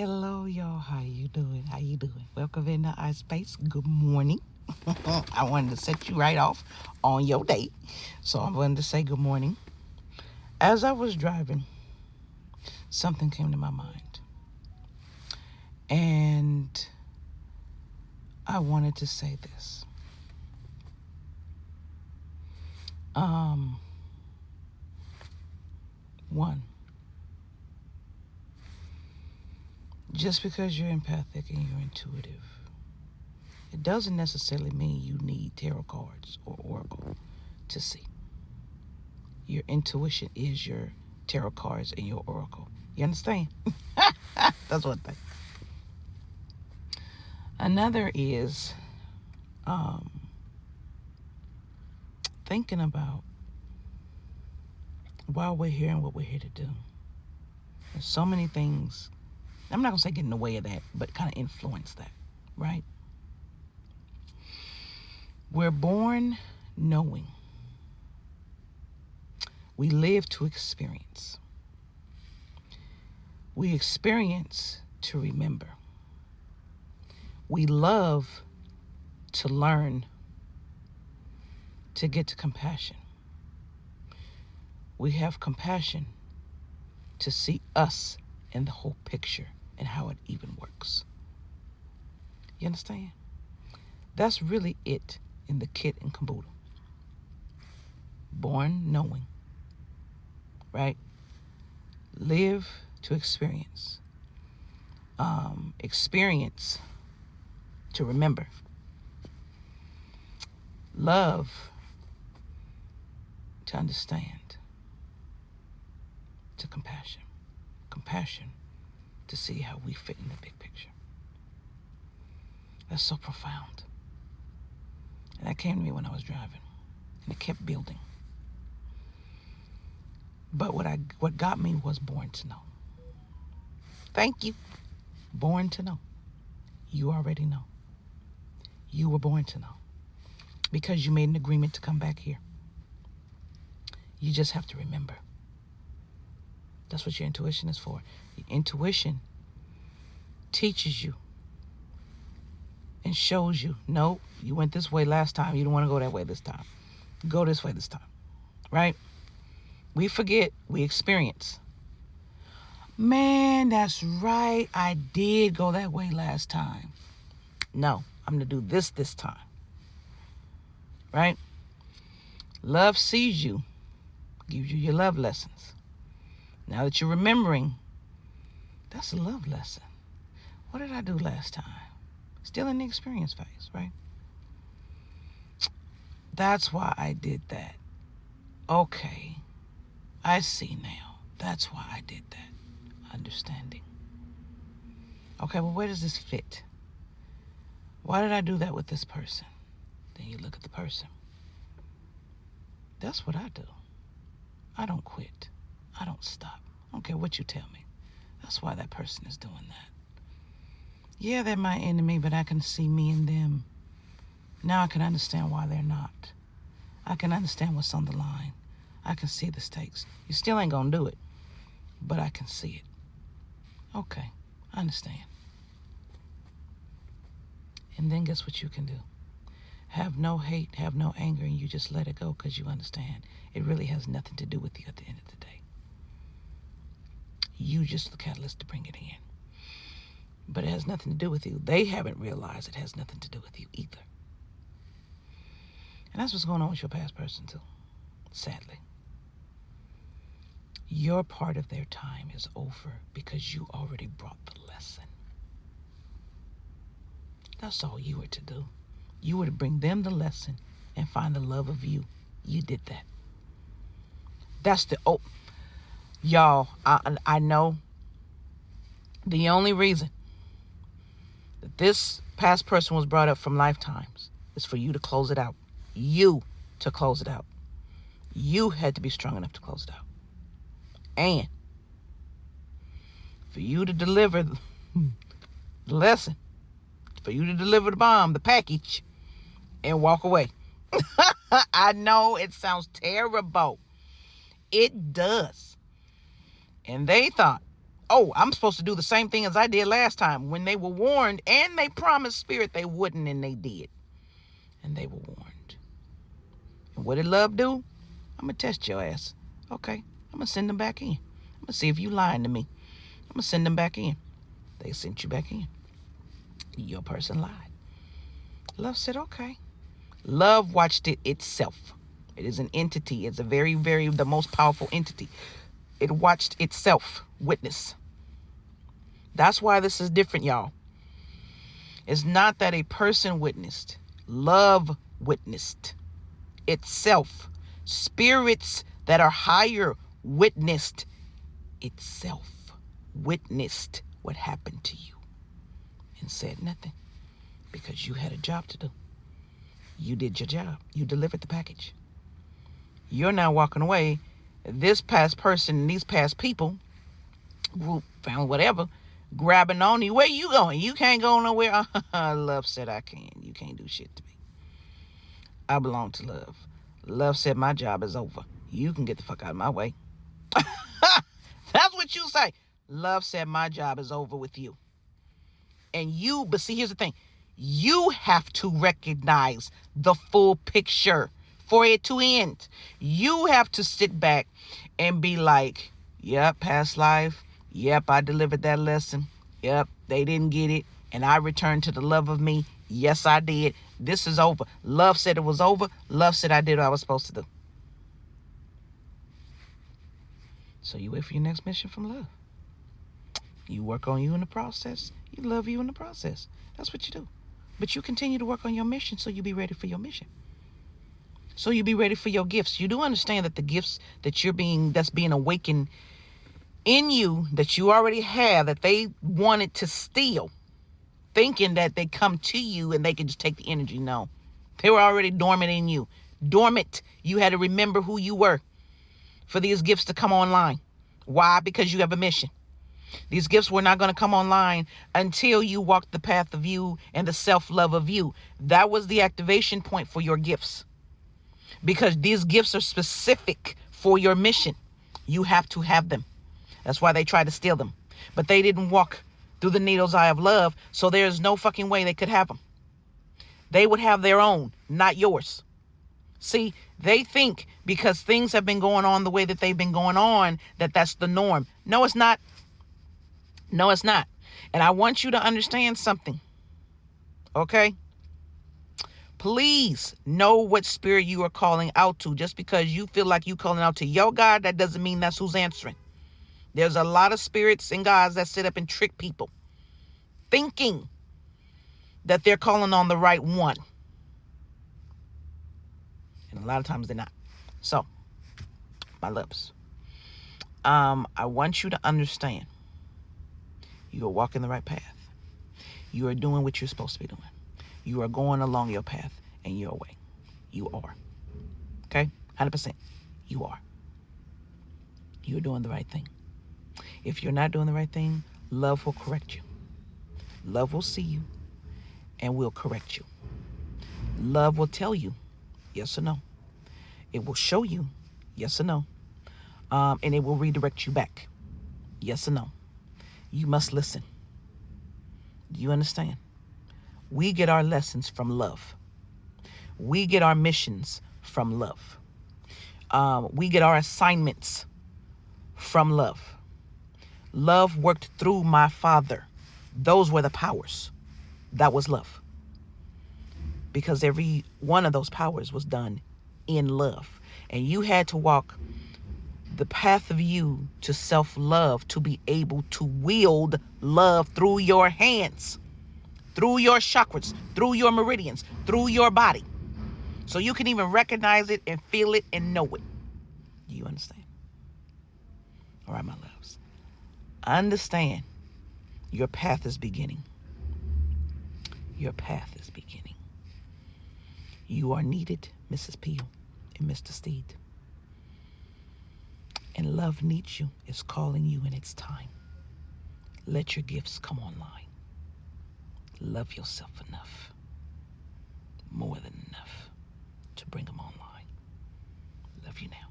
Hello, y'all. How you doing? How you doing? Welcome into our space. Good morning. I wanted to set you right off on your day, so I'm going to say good morning. As I was driving, something came to my mind, and I wanted to say this. One, just because you're empathic and you're intuitive, it doesn't necessarily mean you need tarot cards or oracle to see. Your intuition is your tarot cards and your oracle. You understand? That's one thing. Another is thinking about why we're here and what we're here to do. There's so many things, I'm not going to say get in the way of that, but kind of influence that, right? We're born knowing. We live to experience. We experience to remember. We love to learn, to get to compassion. We have compassion to see us in the whole picture and how it even works. You understand? That's really it in the kit and caboodle. Born knowing, right? Live to experience. Experience to remember. Love to understand. To compassion. Compassion to see how we fit in the big picture. That's so profound. And that came to me when I was driving. And it kept building. But what got me was born to know. Thank you. Born to know. You already know. You were born to know. Because you made an agreement to come back here. You just have to remember. That's what your intuition is for. Your intuition teaches you and shows you, no, you went this way last time. You don't want to go that way this time. Go this way this time. Right? We forget, we experience. Man, that's right. I did go that way last time. No, I'm going to do this time. Right? Love sees you, gives you your love lessons. Now that you're remembering, that's a love lesson. What did I do last time? Still in the experience phase, right? That's why I did that. Okay, I see now. That's why I did that. Understanding. Okay, well, where does this fit? Why did I do that with this person? Then you look at the person. That's what I do. I don't quit. I don't stop. I don't care what you tell me. That's why that person is doing that. Yeah, they're my enemy, but I can see me in them. Now I can understand why they're not. I can understand what's on the line. I can see the stakes. You still ain't gonna do it, but I can see it. Okay, I understand. And then guess what you can do? Have no hate, have no anger, and you just let it go because you understand it really has nothing to do with you at the end of the day. You just the catalyst to bring it in. But it has nothing to do with you. They haven't realized it has nothing to do with you either. And that's what's going on with your past person too, sadly. Your part of their time is over because you already brought the lesson. That's all you were to do. You were to bring them the lesson and find the love of you. You did that. That's y'all, I know the only reason that this past person was brought up from lifetimes is for you to close it out. You to close it out. You had to be strong enough to close it out. And for you to deliver the lesson, for you to deliver the bomb, the package, and walk away. I know it sounds terrible. It does. And they thought, Oh, I'm supposed to do the same thing as I did last time. When they were warned and they promised Spirit they wouldn't, and they did. And they were warned. And what did love do? I'm going to test your ass. Okay, I'm going to send them back in. I'm going to see if you lying to me. I'm going to send them back in. They sent you back in. Your person lied. Love said, okay. Love watched it itself. It is an entity. It's a very, very, the most powerful entity. It watched itself witness. That's why this is different, y'all. It's not that a person witnessed. Love witnessed itself. Spirits that are higher witnessed itself. Witnessed what happened to you and said nothing because you had a job to do. You did your job. You delivered the package. You're now walking away. This past person, these past people, group, family, whatever, grabbing on you. Where you going? You can't go nowhere. Love said I can. You can't do shit to me. I belong to love. Love said my job is over. You can get the fuck out of my way. That's what you say. Love said my job is over with you. And you, but see, here's the thing. You have to recognize the full picture for it to end. You have to sit back and be like, yep, past life. Yep, I delivered that lesson. Yep, they didn't get it. And I returned to the love of me. Yes, I did. This is over. Love said it was over. Love said I did what I was supposed to do. So you wait for your next mission from love. You work on you in the process. You love you in the process. That's what you do. But you continue to work on your mission so you be ready for your mission. So you be ready for your gifts. You do understand that the gifts that that's being awakened in you, that you already have, that they wanted to steal, thinking that they come to you and they can just take the energy. No. They were already dormant in you. Dormant. You had to remember who you were for these gifts to come online. Why? Because you have a mission. These gifts were not going to come online until you walked the path of you and the self-love of you. That was the activation point for your gifts. Because these gifts are specific for your mission. You have to have them. That's why they tried to steal them. But they didn't walk through the needle's eye of love, so there's no fucking way they could have them. They would have their own, not yours. See, they think because things have been going on the way that they've been going on, that that's the norm. No, it's not. No, it's not. And I want you to understand something. Okay? Please know what spirit you are calling out to. Just because you feel like you calling out to your God, that doesn't mean that's who's answering. There's a lot of spirits and gods that sit up and trick people, thinking that they're calling on the right one. And a lot of times they're not. So, my loves, I want you to understand you are walking the right path. You are doing what you're supposed to be doing. You are going along your path and your way. You are. Okay? 100%. You are. You're doing the right thing. If you're not doing the right thing, love will correct you. Love will see you and will correct you. Love will tell you yes or no. It will show you yes or no. And it will redirect you back. Yes or no. You must listen. Do you understand? We get our lessons from love. We get our missions from love. We get our assignments from love. Love worked through my Father. Those were the powers. That was love. Because every one of those powers was done in love. And you had to walk the path of you to self-love to be able to wield love through your hands, through your chakras, through your meridians, through your body. So you can even recognize it and feel it and know it. Do you understand? All right, my loves. Understand your path is beginning. Your path is beginning. You are needed, Mrs. Peel and Mr. Steed. And love needs you. It's calling you and it's time. Let your gifts come online. Love yourself enough, more than enough, to bring them online. Love you now.